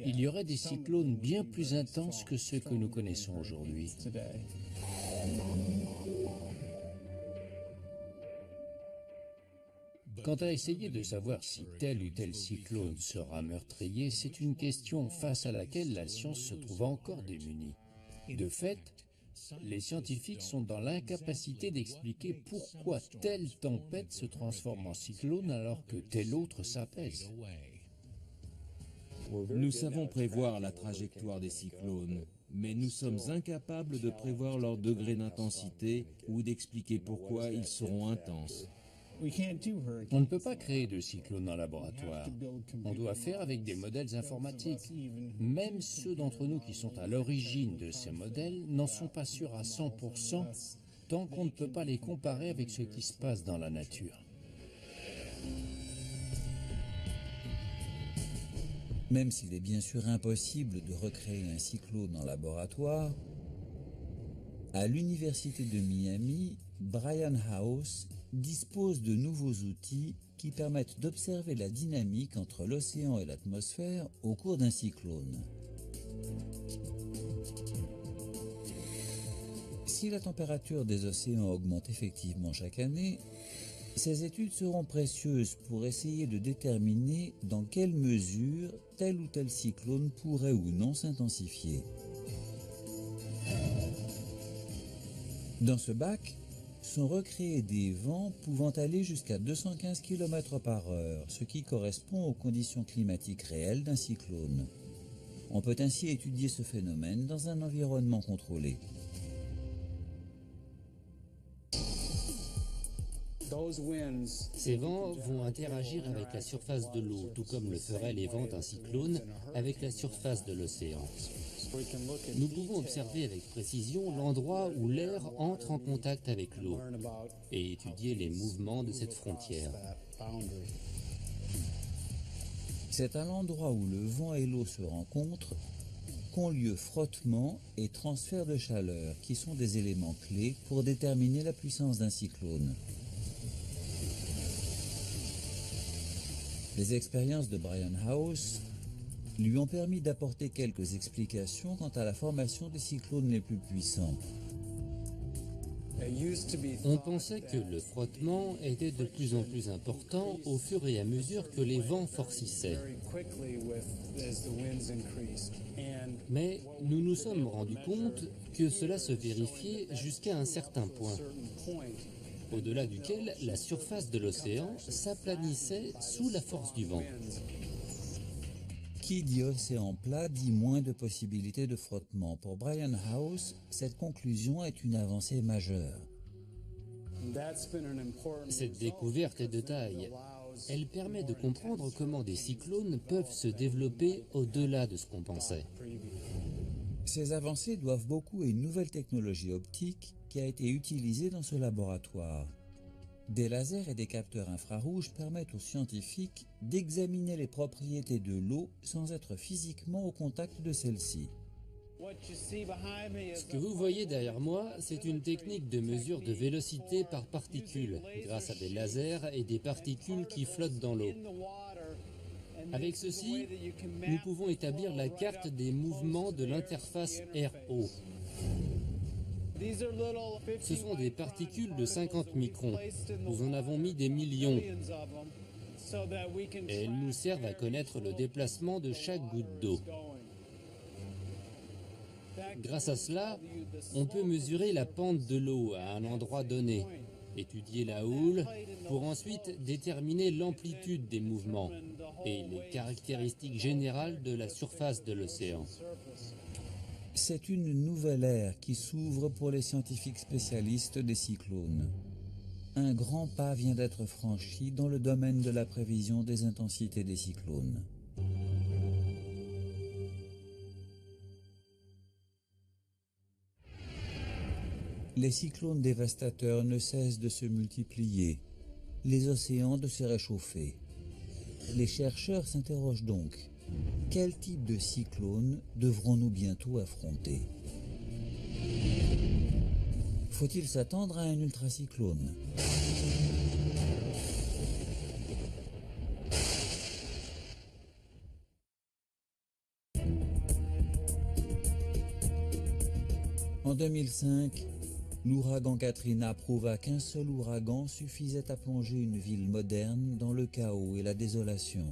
il y aurait des cyclones bien plus intenses que ceux que nous connaissons aujourd'hui. Quant à essayer de savoir si tel ou tel cyclone sera meurtrier, c'est une question face à laquelle la science se trouve encore démunie. De fait, les scientifiques sont dans l'incapacité d'expliquer pourquoi telle tempête se transforme en cyclone alors que telle autre s'apaise. Nous savons prévoir la trajectoire des cyclones, mais nous sommes incapables de prévoir leur degré d'intensité ou d'expliquer pourquoi ils seront intenses. On ne peut pas créer de cyclones en laboratoire. On doit faire avec des modèles informatiques. Même ceux d'entre nous qui sont à l'origine de ces modèles n'en sont pas sûrs à 100% tant qu'on ne peut pas les comparer avec ce qui se passe dans la nature. Même s'il est bien sûr impossible de recréer un cyclone en laboratoire, à l'université de Miami, Brian House dispose de nouveaux outils qui permettent d'observer la dynamique entre l'océan et l'atmosphère au cours d'un cyclone. Si la température des océans augmente effectivement chaque année, ces études seront précieuses pour essayer de déterminer dans quelle mesure tel ou tel cyclone pourrait ou non s'intensifier. Dans ce bac, sont recréés des vents pouvant aller jusqu'à 215 km/h, ce qui correspond aux conditions climatiques réelles d'un cyclone. On peut ainsi étudier ce phénomène dans un environnement contrôlé. Ces vents vont interagir avec la surface de l'eau, tout comme le feraient les vents d'un cyclone avec la surface de l'océan. Nous pouvons observer avec précision l'endroit où l'air entre en contact avec l'eau et étudier les mouvements de cette frontière. C'est à l'endroit où le vent et l'eau se rencontrent qu'ont lieu frottement et transfert de chaleur, qui sont des éléments clés pour déterminer la puissance d'un cyclone. Les expériences de Brian House lui ont permis d'apporter quelques explications quant à la formation des cyclones les plus puissants. On pensait que le frottement était de plus en plus important au fur et à mesure que les vents forcissaient. Mais nous nous sommes rendus compte que cela se vérifiait jusqu'à un certain point, au-delà duquel la surface de l'océan s'aplanissait sous la force du vent. Qui dit océan plat dit moins de possibilités de frottement. Pour Brian House, cette conclusion est une avancée majeure. Cette découverte est de taille. Elle permet de comprendre comment des cyclones peuvent se développer au-delà de ce qu'on pensait. Ces avancées doivent beaucoup à une nouvelle technologie optique qui a été utilisée dans ce laboratoire. Des lasers et des capteurs infrarouges permettent aux scientifiques d'examiner les propriétés de l'eau sans être physiquement au contact de celle-ci. Ce que vous voyez derrière moi, c'est une technique de mesure de vélocité par particules, grâce à des lasers et des particules qui flottent dans l'eau. Avec ceci, nous pouvons établir la carte des mouvements de l'interface RO. Ce sont des particules de 50 microns. Nous en avons mis des millions. Et elles nous servent à connaître le déplacement de chaque goutte d'eau. Grâce à cela, on peut mesurer la pente de l'eau à un endroit donné, étudier la houle pour ensuite déterminer l'amplitude des mouvements et les caractéristiques générales de la surface de l'océan. C'est une nouvelle ère qui s'ouvre pour les scientifiques spécialistes des cyclones. Un grand pas vient d'être franchi dans le domaine de la prévision des intensités des cyclones. Les cyclones dévastateurs ne cessent de se multiplier, les océans de se réchauffer. Les chercheurs s'interrogent donc, quel type de cyclone devrons-nous bientôt affronter? Faut-il s'attendre à un ultracyclone? En 2005, l'ouragan Katrina prouva qu'un seul ouragan suffisait à plonger une ville moderne dans le chaos et la désolation.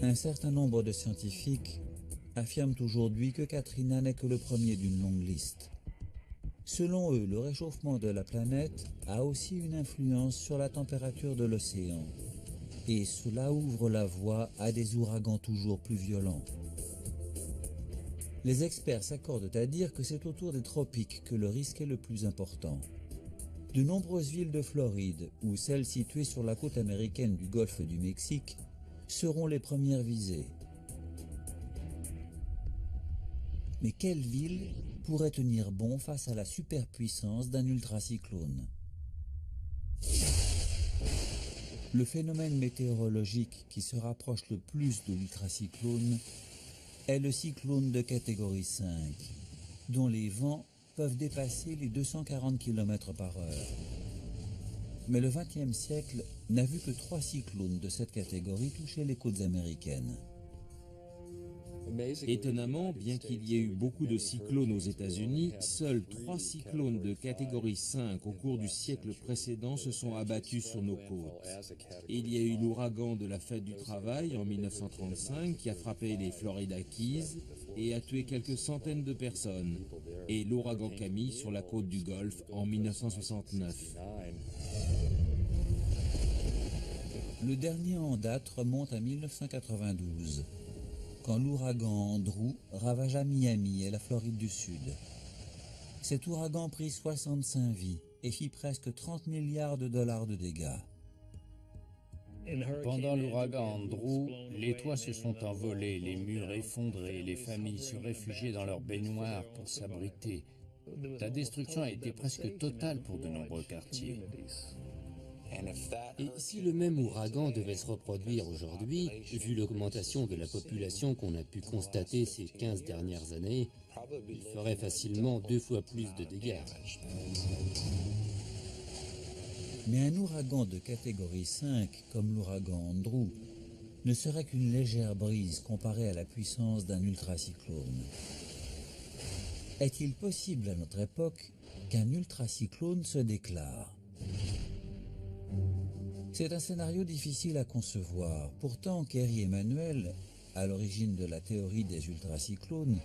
Un certain nombre de scientifiques affirment aujourd'hui que Katrina n'est que le premier d'une longue liste. Selon eux, le réchauffement de la planète a aussi une influence sur la température de l'océan. Et cela ouvre la voie à des ouragans toujours plus violents. Les experts s'accordent à dire que c'est autour des tropiques que le risque est le plus important. De nombreuses villes de Floride, ou celles situées sur la côte américaine du golfe du Mexique, seront les premières visées. Mais quelle ville pourrait tenir bon face à la superpuissance d'un ultracyclone? Le phénomène météorologique qui se rapproche le plus de l'ultracyclone est le cyclone de catégorie 5, dont les vents peuvent dépasser les 240 km/h. Mais le XXe siècle n'a vu que 3 cyclones de cette catégorie toucher les côtes américaines. Étonnamment, bien qu'il y ait eu beaucoup de cyclones aux États-Unis, seuls 3 cyclones de catégorie 5 au cours du siècle précédent se sont abattus sur nos côtes. Il y a eu l'ouragan de la fête du travail en 1935 qui a frappé les Florida Keys et a tué quelques centaines de personnes, et l'ouragan Camille sur la côte du Golfe en 1969. Le dernier en date remonte à 1992. Quand l'ouragan Andrew ravagea Miami et la Floride du Sud. Cet ouragan prit 65 vies et fit presque 30 milliards de dollars de dégâts. Pendant l'ouragan Andrew, les toits se sont envolés, les murs effondrés, les familles se réfugiaient dans leurs baignoires pour s'abriter. La destruction a été presque totale pour de nombreux quartiers. Et si le même ouragan devait se reproduire aujourd'hui, vu l'augmentation de la population qu'on a pu constater ces 15 dernières années, il ferait facilement 2 fois plus de dégâts. Mais un ouragan de catégorie 5, comme l'ouragan Andrew, ne serait qu'une légère brise comparée à la puissance d'un ultracyclone. Est-il possible à notre époque qu'un ultracyclone se déclare? C'est un scénario difficile à concevoir. Pourtant, Kerry Emanuel, à l'origine de la théorie des ultracyclones,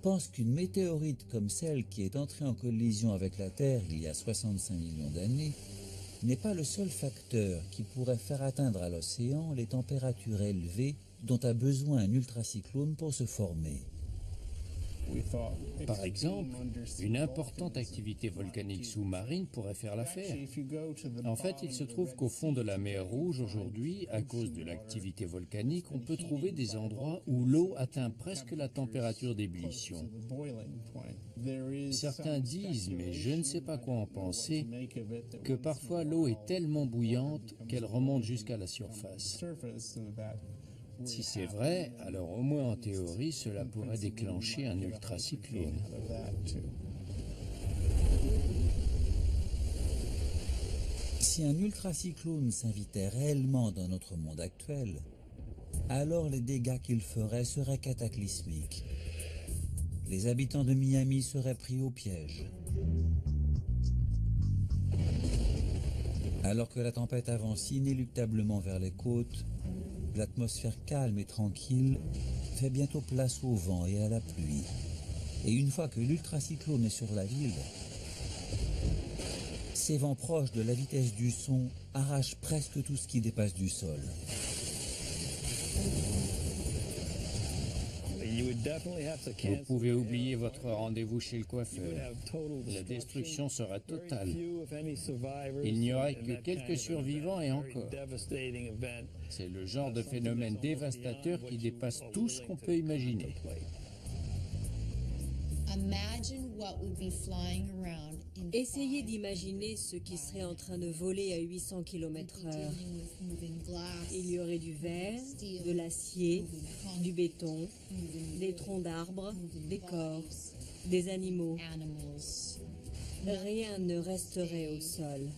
pense qu'une météorite comme celle qui est entrée en collision avec la Terre il y a 65 millions d'années n'est pas le seul facteur qui pourrait faire atteindre à l'océan les températures élevées dont a besoin un ultracyclone pour se former. Par exemple, une importante activité volcanique sous-marine pourrait faire l'affaire. En fait, il se trouve qu'au fond de la mer Rouge, aujourd'hui, à cause de l'activité volcanique, on peut trouver des endroits où l'eau atteint presque la température d'ébullition. Certains disent, mais je ne sais pas quoi en penser, que parfois l'eau est tellement bouillante qu'elle remonte jusqu'à la surface. Si c'est vrai, alors au moins en théorie, cela pourrait déclencher un ultracyclone. Si un ultracyclone s'invitait réellement dans notre monde actuel, alors les dégâts qu'il ferait seraient cataclysmiques. Les habitants de Miami seraient pris au piège. Alors que la tempête avance inéluctablement vers les côtes, l'atmosphère calme et tranquille fait bientôt place au vent et à la pluie. Et une fois que l'ultracyclone est sur la ville, ces vents proches de la vitesse du son arrachent presque tout ce qui dépasse du sol. Vous pouvez oublier votre rendez-vous chez le coiffeur. La destruction sera totale. Il n'y aurait que quelques survivants et encore. C'est le genre de phénomène dévastateur qui dépasse tout ce qu'on peut imaginer. Essayez d'imaginer ce qui serait en train de voler à 800 km/h. Il y aurait du verre, de l'acier, du béton, des troncs d'arbres, des corps, des animaux. Rien ne resterait au sol.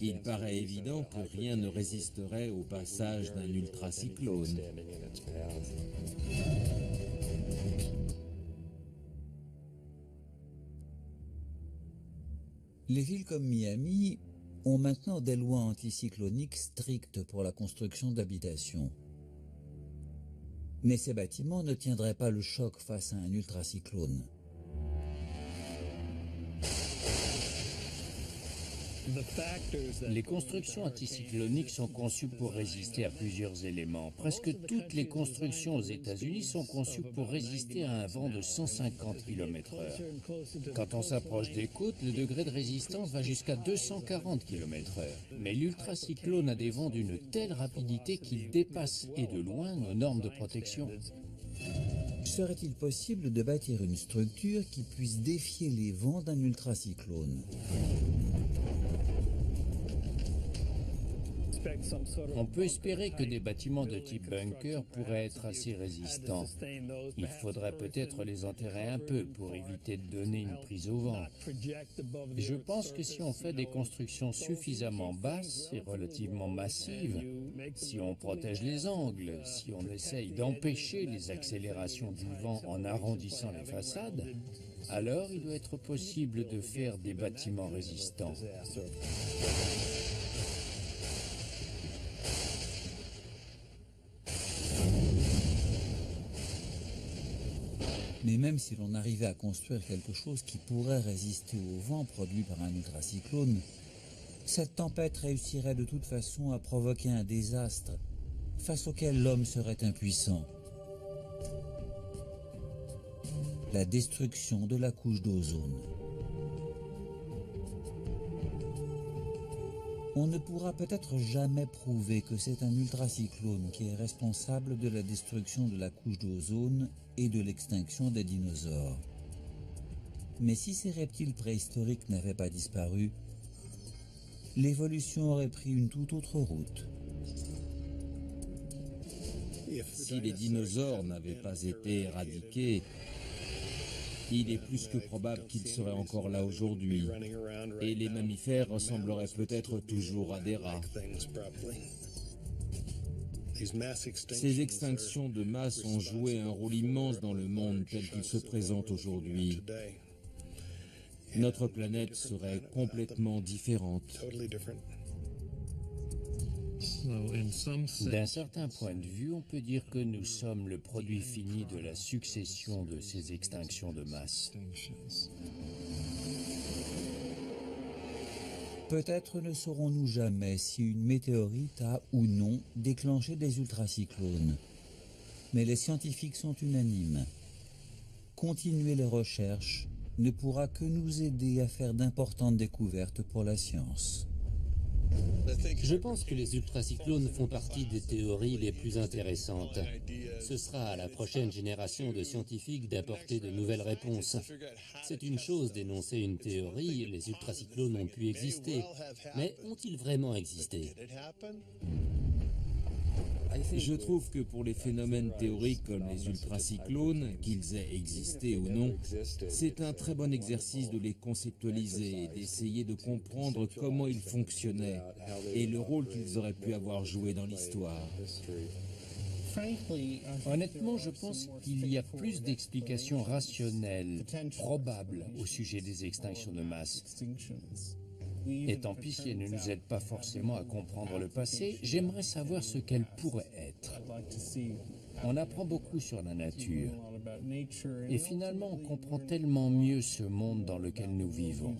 Il paraît évident que rien ne résisterait au passage d'un ultracyclone. Les villes comme Miami ont maintenant des lois anticycloniques strictes pour la construction d'habitations. Mais ces bâtiments ne tiendraient pas le choc face à un ultracyclone. Les constructions anticycloniques sont conçues pour résister à plusieurs éléments. Presque toutes les constructions aux États-Unis sont conçues pour résister à un vent de 150 km/h. Quand on s'approche des côtes, le degré de résistance va jusqu'à 240 km/h. Mais l'ultracyclone a des vents d'une telle rapidité qu'il dépasse et de loin nos normes de protection. Serait-il possible de bâtir une structure qui puisse défier les vents d'un ultracyclone ? On peut espérer que des bâtiments de type bunker pourraient être assez résistants. Il faudrait peut-être les enterrer un peu pour éviter de donner une prise au vent. Je pense que si on fait des constructions suffisamment basses et relativement massives, si on protège les angles, si on essaye d'empêcher les accélérations du vent en arrondissant les façades, alors il doit être possible de faire des bâtiments résistants. Mais même si l'on arrivait à construire quelque chose qui pourrait résister au vent produit par un ultracyclone, cette tempête réussirait de toute façon à provoquer un désastre face auquel l'homme serait impuissant. La destruction de la couche d'ozone. On ne pourra peut-être jamais prouver que c'est un ultracyclone qui est responsable de la destruction de la couche d'ozone et de l'extinction des dinosaures. Mais si ces reptiles préhistoriques n'avaient pas disparu, l'évolution aurait pris une toute autre route. Si les dinosaures n'avaient pas été éradiqués, il est plus que probable qu'ils seraient encore là aujourd'hui. Et les mammifères ressembleraient peut-être toujours à des rats. Ces extinctions de masse ont joué un rôle immense dans le monde tel qu'il se présente aujourd'hui. Notre planète serait complètement différente. D'un certain point de vue, on peut dire que nous sommes le produit fini de la succession de ces extinctions de masse. Peut-être ne saurons-nous jamais si une météorite a ou non déclenché des ultracyclones. Mais les scientifiques sont unanimes. Continuer les recherches ne pourra que nous aider à faire d'importantes découvertes pour la science. Je pense que les ultracyclones font partie des théories les plus intéressantes. Ce sera à la prochaine génération de scientifiques d'apporter de nouvelles réponses. C'est une chose d'énoncer une théorie, les ultracyclones ont pu exister, mais ont-ils vraiment existé? Je trouve que pour les phénomènes théoriques comme les ultracyclones, qu'ils aient existé ou non, c'est un très bon exercice de les conceptualiser et d'essayer de comprendre comment ils fonctionnaient et le rôle qu'ils auraient pu avoir joué dans l'histoire. Honnêtement, je pense qu'il y a plus d'explications rationnelles, probables au sujet des extinctions de masse. Et tant pis si elles ne nous aident pas forcément à comprendre le passé, j'aimerais savoir ce qu'elles pourraient être. On apprend beaucoup sur la nature. Et finalement, on comprend tellement mieux ce monde dans lequel nous vivons.